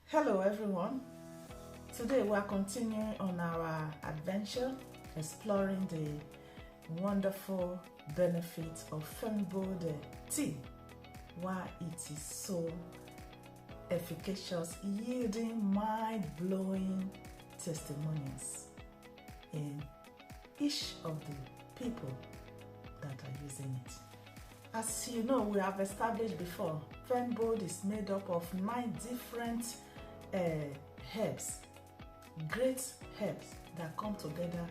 Hello everyone. Today we are continuing on our adventure exploring the wonderful benefits of Fembode tea, why it is so efficacious, yielding mind-blowing testimonials in each of the people that are using it. As you know, we have established before, Fembode is made up of 9 different herbs, great herbs that come together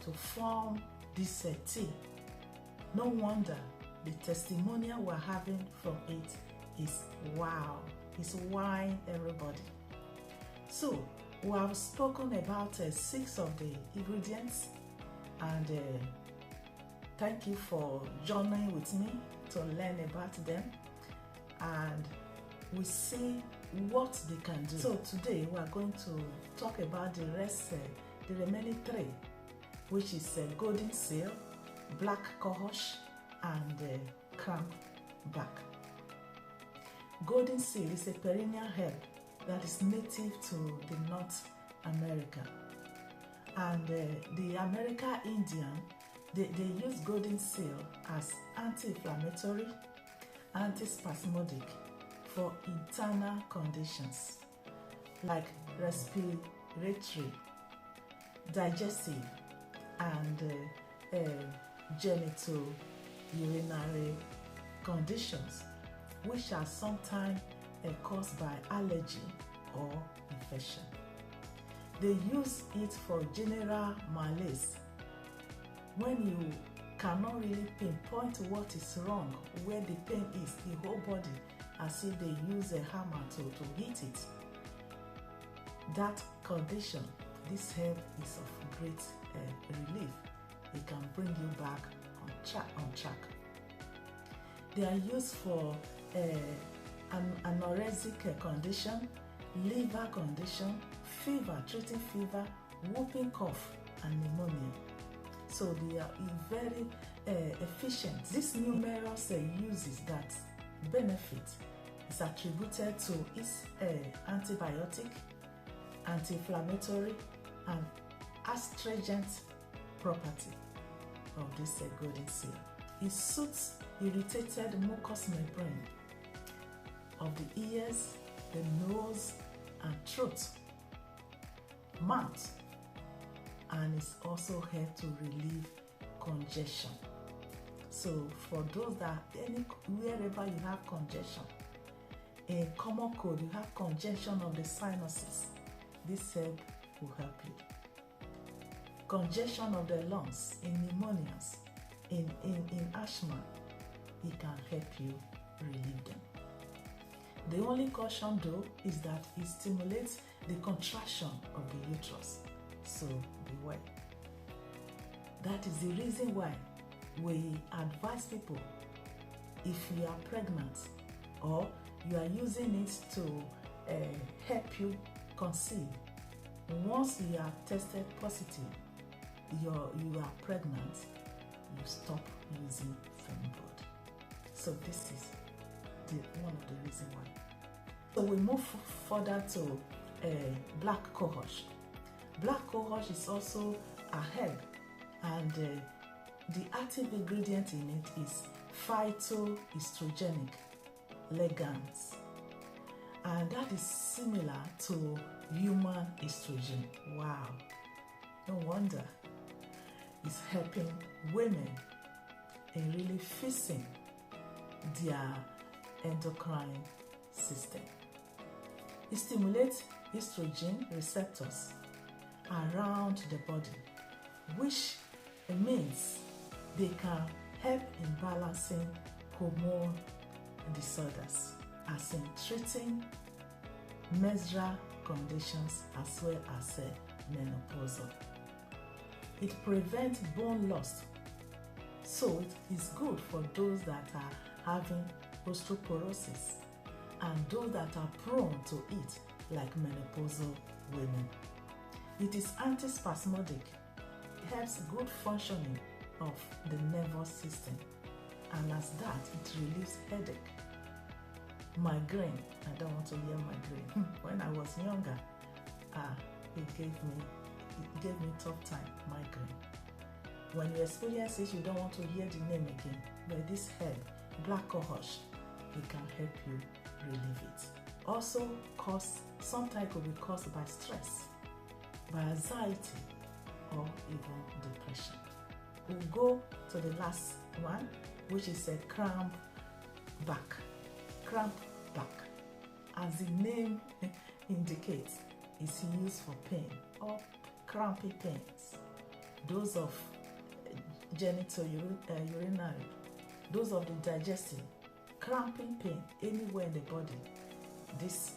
to form this tea. No wonder the testimonial we're having from it is wow, it's wine everybody. So we have spoken about 6 of the ingredients, and thank you for joining with me to learn about them, and we see what they can do. So today we are going to talk about the remaining 3, which is golden seal, black cohosh, and crankback. Golden seal is a perennial herb that is native to the North America, and the American Indian, they use golden seal as anti-inflammatory, antispasmodic for internal conditions like respiratory, digestive, and genital urinary conditions, which are sometimes caused by allergy or infection. They use it for general malaise when you cannot really pinpoint what is wrong, where the pain is, the whole body, as if they use a hammer to hit it. That condition, this herb is of great relief. It can bring you back on track. They are used for an anorexic condition, liver condition, fever, treating fever, whooping cough, and pneumonia. So they are very efficient. These numerous uses that benefit is attributed to its antibiotic, anti-inflammatory, and astringent property of this golden seal. It suits irritated mucous membrane of the ears, the nose, and throat, mouth, and it's also helped to relieve congestion. So for those that wherever you have congestion, in common cold you have congestion of the sinuses, this herb will help you. Congestion of the lungs, in pneumonias, in asthma, it can help you relieve them. The only caution though is that it stimulates the contraction of the uterus, so beware. That is the reason why we advise people, if you are pregnant or you are using it to help you conceive, once you are tested positive, you are pregnant, you stop using Fembode. So this is one of the reasons why. So we move further to black cohosh. Black cohosh is also a herb, and the active ingredient in it is phytoestrogenic ligands, and that is similar to human estrogen. Wow, no wonder it's helping women in really fixing their endocrine system. It stimulates estrogen receptors around the body, which means they can help in balancing hormone disorders, as in treating menstrual conditions as well as menopausal. It prevents bone loss, so it is good for those that are having osteoporosis and those that are prone to it, like menopausal women. It is antispasmodic. It helps good functioning of the nervous system, and as that, it relieves headache, migraine. I don't want to hear migraine. When I was younger, it gave me tough time, migraine. When you experience it, you don't want to hear the name again. But this herb, black cohosh, it can help you relieve it. Also, sometimes it could be caused by stress, by anxiety, or even depression. We'll go to the last one, which is a cramp back. Cramp back, as the name indicates, is used for pain or crampy pains. Those of genital urinary, those of the digestive, cramping pain anywhere in the body. This,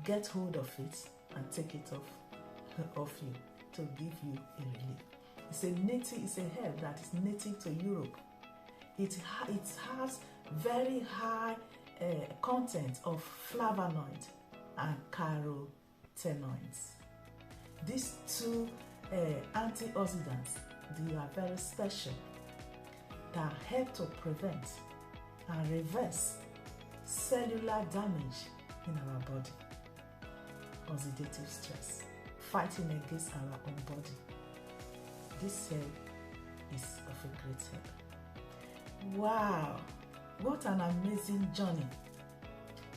get hold of it and take it off you to give you a relief. It's a herb that is native to Europe. It has very high content of flavonoids and carotenoids. These two antioxidants, they are very special, that help to prevent and reverse cellular damage in our body, oxidative stress, fighting against our own body. This herb is of a great help. Wow, what an amazing journey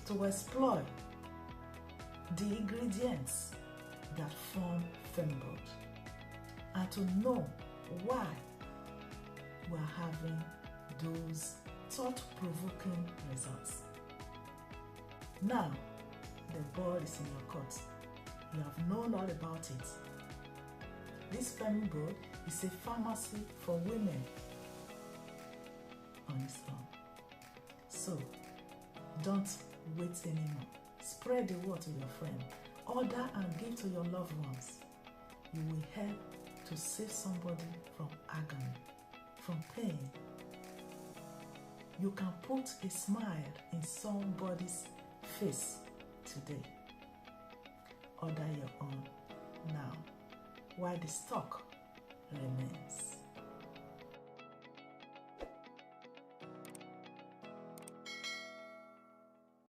to explore the ingredients that form Fembold and to know why we're having those thought-provoking results. Now, the ball is in your court. You have known all about it. This Fembold is a pharmacy for women on its own. So, don't wait anymore. Spread the word to your friend. Order and give to your loved ones. You will help to save somebody from agony, from pain. You can put a smile in somebody's face today. Order your own now, while the stock